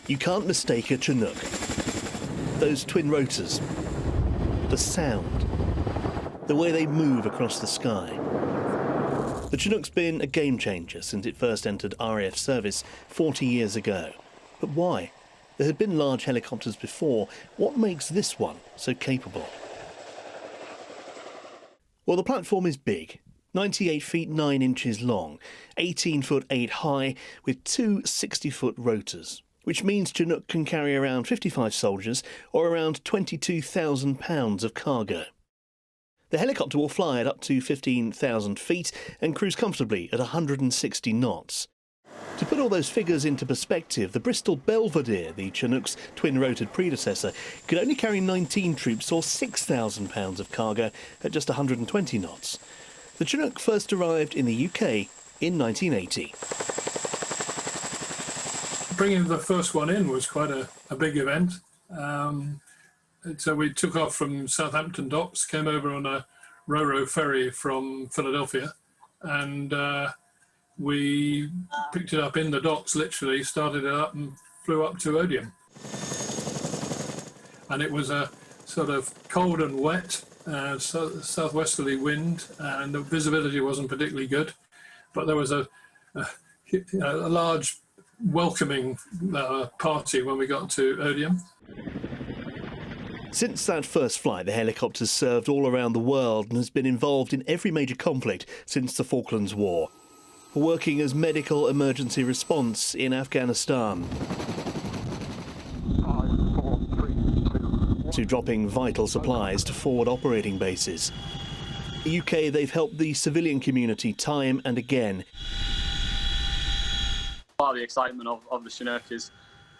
You can't mistake a Chinook. Those twin rotors, the sound, the way they move across the sky. The Chinook's been a game changer since it first entered RAF service 40 years ago. But why? There had been large helicopters before. What makes this one so capable? Well, the platform is big. 98 feet 9 inches long, 18 foot 8 high, with two 60-foot rotors, which means Chinook can carry around 55 soldiers or around 22,000 pounds of cargo. The helicopter will fly at up to 15,000 feet and cruise comfortably at 160 knots. To put all those figures into perspective, the Bristol Belvedere, the Chinook's twin-rotored predecessor, could only carry 19 troops or 6,000 pounds of cargo at just 120 knots. The Chinook first arrived in the UK in 1980. Bringing the first one in was quite a big event. So we took off from Southampton docks, came over on a ro-ro ferry from Philadelphia, and we picked it up in the docks, literally, started it up and flew up to Odium. And it was a sort of cold and wet, southwesterly wind, and the visibility wasn't particularly good, but there was a large welcoming party when we got to Odium. Since that first flight, the helicopter's served all around the world and has been involved in every major conflict since the Falklands War, working as medical emergency response in Afghanistan, to dropping vital supplies to forward operating bases. In the UK, they've helped the civilian community time and again. Part of the excitement of the Chinook is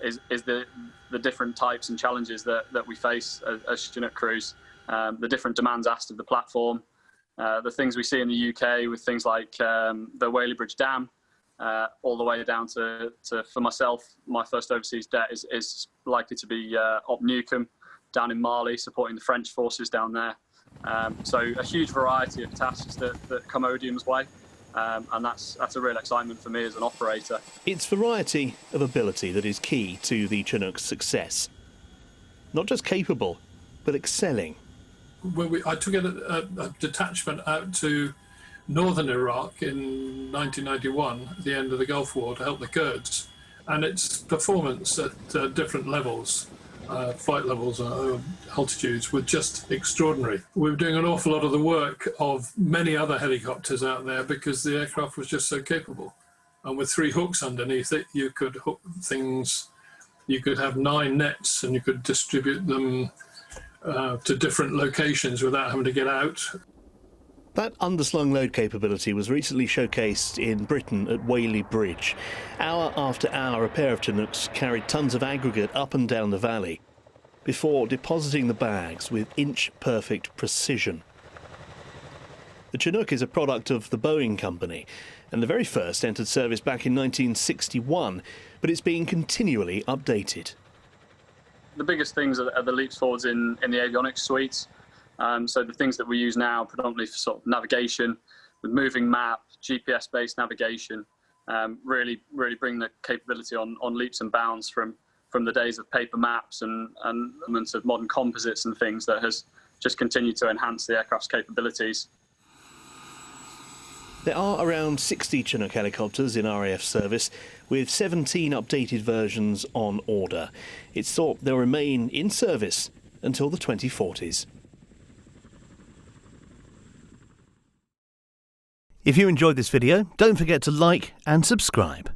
the different types and challenges that we face as Chinook crews, the different demands asked of the platform, the things we see in the UK with things like the Whaley Bridge Dam, all the way down to for myself, my first overseas det is likely to be Op Newcombe down in Mali, supporting the French forces down there. So a huge variety of tasks that come Odium's way. And that's a real excitement for me as an operator. It's variety of ability that is key to the Chinook's success. Not just capable, but excelling. When I took a detachment out to northern Iraq in 1991, at the end of the Gulf War, to help the Kurds, and its performance at different levels, flight levels, altitudes, were just extraordinary. We were doing an awful lot of the work of many other helicopters out there because the aircraft was just so capable. And with 3 hooks underneath it, you could hook things, you could have 9 nets and you could distribute them to different locations without having to get out. That underslung load capability was recently showcased in Britain at Whaley Bridge. Hour after hour, a pair of Chinooks carried tons of aggregate up and down the valley before depositing the bags with inch-perfect precision. The Chinook is a product of the Boeing company, and the very first entered service back in 1961, but it's being continually updated. The biggest things are the leaps forwards in the avionics suites. So the things that we use now predominantly for sort of navigation, with moving map, GPS-based navigation, really bring the capability on leaps and bounds from the days of paper maps and elements of modern composites and things that has just continued to enhance the aircraft's capabilities. There are around 60 Chinook helicopters in RAF service, with 17 updated versions on order. It's thought they'll remain in service until the 2040s. If you enjoyed this video, don't forget to like and subscribe.